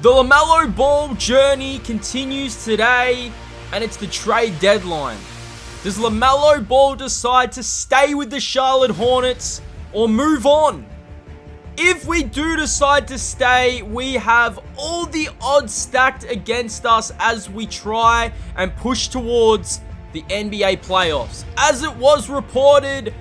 The Lamelo Ball journey continues today, and it's the trade deadline. Does Lamelo Ball decide to stay with the Charlotte Hornets or move on? If we do decide to stay, we have all the odds stacked against us as we try and push towards the NBA playoffs. As it was reported,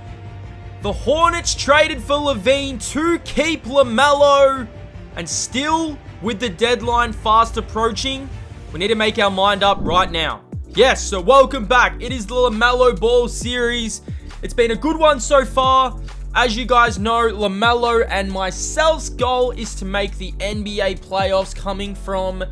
the Hornets traded for Levine to keep Lamelo, and still, with the deadline fast approaching, we need to make our mind up right now. Yes, so welcome back. It is the Lamelo Ball series. It's been a good one so far. As you guys know, Lamelo and myself's goal is to make the NBA playoffs, coming from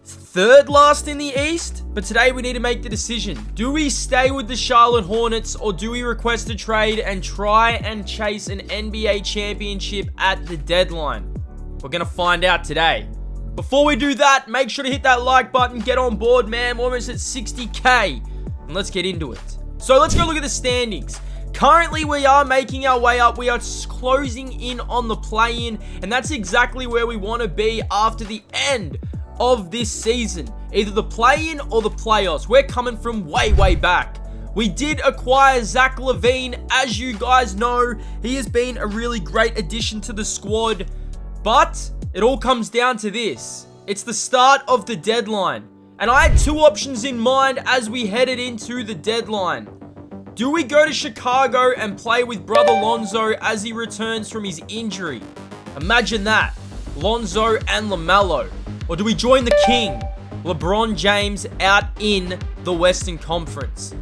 third last in the East. But today we need to make the decision. Do we stay with the Charlotte Hornets, or do we request a trade and try and chase an NBA championship at the deadline? We're going to find out today. Before we do that, make sure to hit that like button. Get on board, man. We're almost at 60K. And let's get into it. So let's go look at the standings. Currently, we are making our way up. We are closing in on the play-in. And that's exactly where we want to be after the end of this season. Either the play-in or the playoffs. We're coming from way, way back. We did acquire Zach LaVine. As you guys know, he has been a really great addition to the squad. But it all comes down to this. It's the start of the deadline. And I had two options in mind as we headed into the deadline. Do we go to Chicago and play with brother Lonzo as he returns from his injury? Imagine that. Lonzo and Lamelo. Or do we join the king, LeBron James, out in the Western Conference?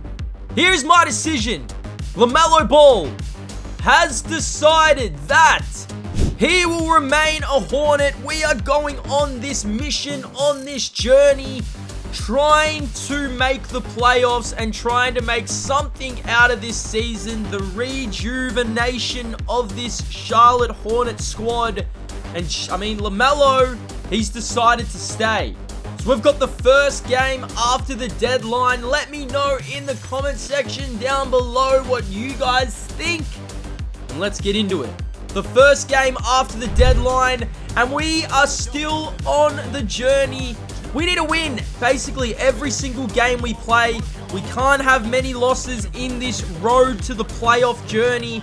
Here's my decision. Lamelo Ball has decided that he will remain a Hornet. We are going on this mission, on this journey, trying to make the playoffs and trying to make something out of this season. The rejuvenation of this Charlotte Hornet squad. And Lamelo, he's decided to stay. So we've got the first game after the deadline. Let me know in the comment section down below what you guys think. And let's get into it. The first game after the deadline, and we are still on the journey. We need to win basically every single game we play. We can't have many losses in this road to the playoff journey.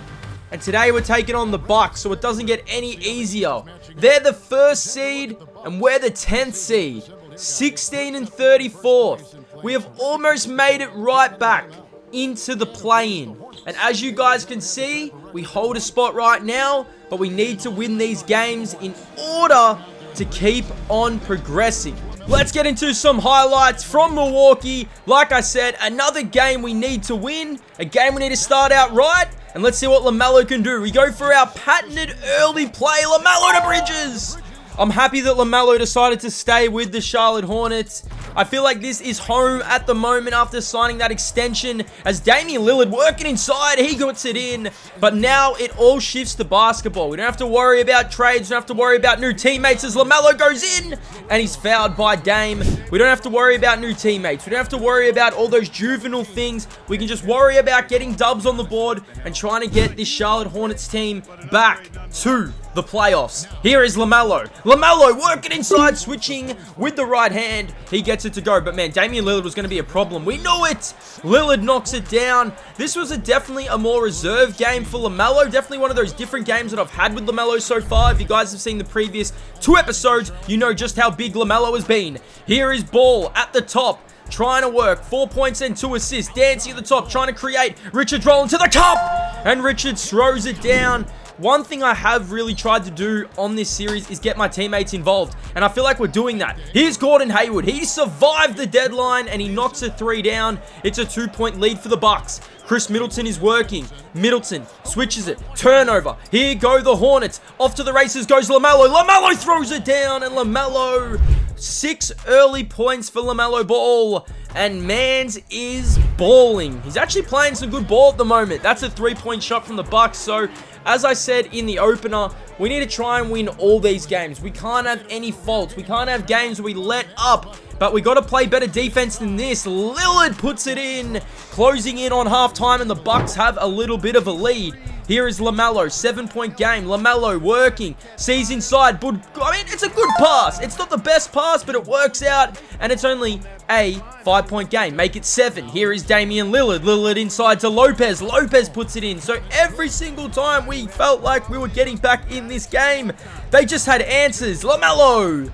And today we're taking on the Bucks, so it doesn't get any easier. They're the first seed, and we're the 10th seed. 16 and 34th. We have almost made it right back into the play-in. And as you guys can see, we hold a spot right now, but we need to win these games in order to keep on progressing. Let's get into some highlights from Milwaukee. Like I said, another game we need to win, a game we need to start out right, and let's see what Lamelo can do. We go for our patented early play, Lamelo to Bridges. I'm happy that Lamelo decided to stay with the Charlotte Hornets. I feel like this is home at the moment after signing that extension, as Damian Lillard working inside, he gets it in. But now it all shifts to basketball. We don't have to worry about trades, we don't have to worry about new teammates as Lamelo goes in and he's fouled by Dame. We don't have to worry about new teammates. We don't have to worry about all those juvenile things. We can just worry about getting dubs on the board and trying to get this Charlotte Hornets team back to the playoffs. Here is Lamelo. Lamelo working inside, switching with the right hand. He gets it to go, but man, Damian Lillard was going to be a problem. We knew it. Lillard knocks it down. This was definitely a more reserved game for Lamelo. Definitely one of those different games that I've had with Lamelo so far. If you guys have seen the previous two episodes, you know just how big Lamelo has been. Here is Ball at the top, trying to work. 4 points and 2 assists. Dancing at the top, trying to create. Richards rolling to the cup, and Richards throws it down. One thing I have really tried to do on this series is get my teammates involved, and I feel like we're doing that. Here's Gordon Hayward. He survived the deadline, and he knocks a 3 down. It's a 2-point lead for the Bucks. Chris Middleton is working. Middleton switches it. Turnover. Here go the Hornets. Off to the races goes Lamelo. Lamelo throws it down, and Lamelo, 6 early points for Lamelo Ball. And Mans is balling. He's actually playing some good ball at the moment. That's a 3-point shot from the Bucks. So, as I said in the opener, we need to try and win all these games. We can't have any faults. We can't have games where we let up. But we got to play better defense than this. Lillard puts it in, closing in on halftime, and the Bucks have a little bit of a lead. Here is Lamelo, 7-point game. Lamelo working, sees inside. But I mean, it's a good pass. It's not the best pass, but it works out. And it's only a 5-point game. Make it 7. Here is Damian Lillard. Lillard inside to Lopez. Lopez puts it in. So every single time we felt like we were getting back in this game, they just had answers. Lamelo.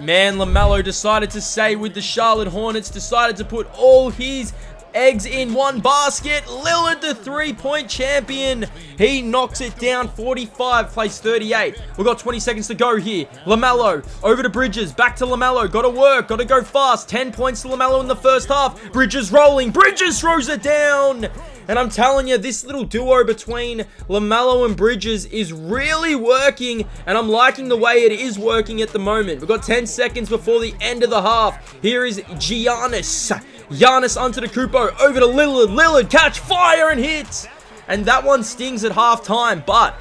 Man, Lamelo decided to stay with the Charlotte Hornets. Decided to put all his eggs in one basket. Lillard, the 3-point champion. He knocks it down. 45, plays 38. We've got 20 seconds to go here. Lamelo, over to Bridges. Back to Lamelo. Got to work. Got to go fast. 10 points to Lamelo in the first half. Bridges rolling. Bridges throws it down. And I'm telling you, this little duo between Lamelo and Bridges is really working, and I'm liking the way it is working at the moment. We've got 10 seconds before the end of the half. Here is Giannis. Giannis onto the Kupo, over to Lillard. Lillard, catch, fire, and hit. And that one stings at halftime, but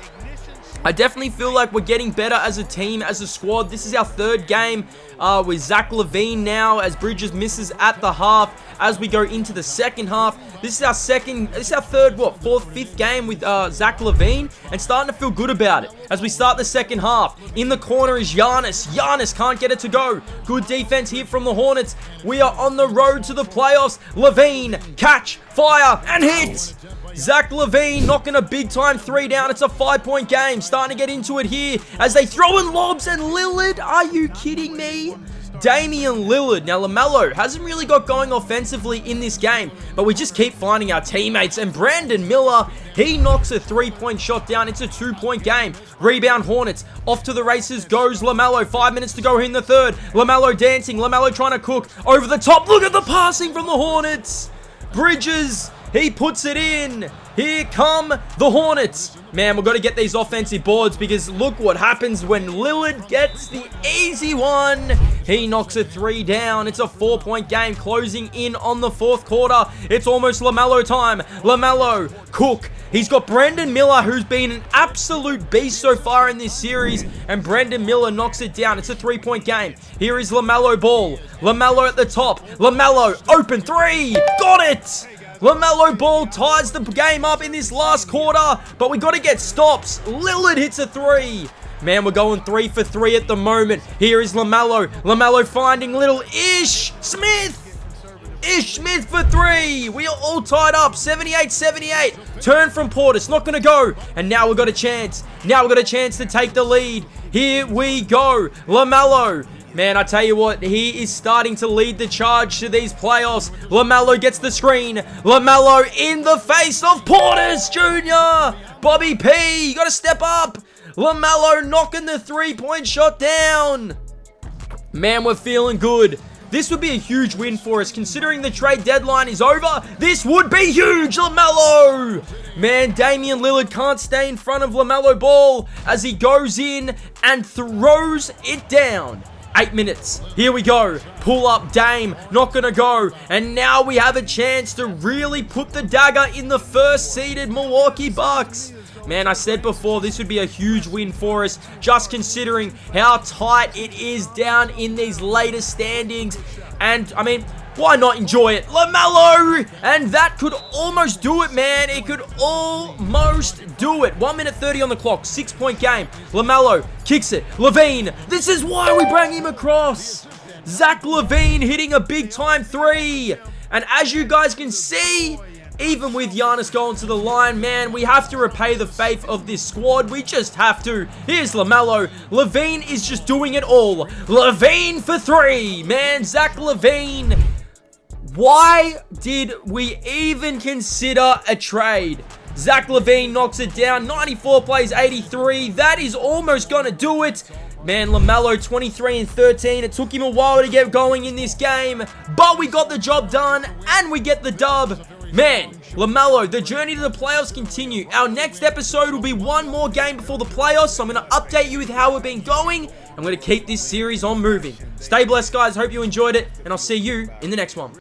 I definitely feel like we're getting better as a team, as a squad. This is our third game with Zach LaVine now, as Bridges misses at the half. As we go into the second half, this is our third, fourth, fifth game with Zach LaVine, and starting to feel good about it. As we start the second half, in the corner is Giannis. Giannis can't get it to go. Good defense here from the Hornets. We are on the road to the playoffs. LaVine, catch, fire, and hit. Zach LaVine knocking a big-time 3 down. It's a 5-point game. Starting to get into it here as they throw in lobs, and Lillard, are you kidding me? Damian Lillard. Now, Lamelo hasn't really got going offensively in this game, but we just keep finding our teammates. And Brandon Miller, he knocks a 3-point shot down. It's a 2-point game. Rebound Hornets. Off to the races goes Lamelo. 5 minutes to go in the third. Lamelo dancing. Lamelo trying to cook over the top. Look at the passing from the Hornets. Bridges, he puts it in. Here come the Hornets. Man, we've got to get these offensive boards, because look what happens when Lillard gets the easy one. He knocks a 3 down. It's a 4-point game closing in on the fourth quarter. It's almost Lamelo time. Lamelo, cook. He's got Brandon Miller, who's been an absolute beast so far in this series, and Brandon Miller knocks it down. It's a 3-point game. Here is Lamelo Ball. Lamelo at the top. Lamelo, open 3. Got it! Lamelo Ball ties the game up in this last quarter, but we got to get stops. Lillard hits a 3. Man, we're going 3 for 3 at the moment. Here is Lamelo. Lamelo finding little Ish Smith. Ish Smith for 3. We are all tied up. 78-78. Turn from Portis. Not going to go. And now we've got a chance. Now we've got a chance to take the lead. Here we go. Lamelo. Man, I tell you what, he is starting to lead the charge to these playoffs. Lamelo gets the screen. Lamelo in the face of Portis Jr. Bobby P, you got to step up. Lamelo knocking the 3-point shot down. Man, we're feeling good. This would be a huge win for us. Considering the trade deadline is over, this would be huge. Lamelo. Man, Damian Lillard can't stay in front of Lamelo Ball as he goes in and throws it down. 8 minutes. Here we go. Pull up Dame. Not gonna go. And now we have a chance to really put the dagger in the first-seeded Milwaukee Bucks. Man, I said before, this would be a huge win for us, just considering how tight it is down in these later standings. And, I mean, why not enjoy it? Lamelo! And that could almost do it, man. It could almost do it. 1 minute 30 on the clock. 6-point game. Lamelo kicks it. LaVine. This is why we bring him across. Zach LaVine hitting a big-time 3. And as you guys can see, even with Giannis going to the line, man, we have to repay the faith of this squad. We just have to. Here's Lamelo. LaVine is just doing it all. LaVine for 3. Man, Zach LaVine. Why did we even consider a trade? Zach LaVine knocks it down. 94 plays 83. That is almost going to do it. Man, Lamelo 23 and 13. It took him a while to get going in this game, but we got the job done and we get the dub. Man, Lamelo, the journey to the playoffs continue. Our next episode will be one more game before the playoffs, so I'm going to update you with how we've been going. I'm going to keep this series on moving. Stay blessed, guys. Hope you enjoyed it, and I'll see you in the next one.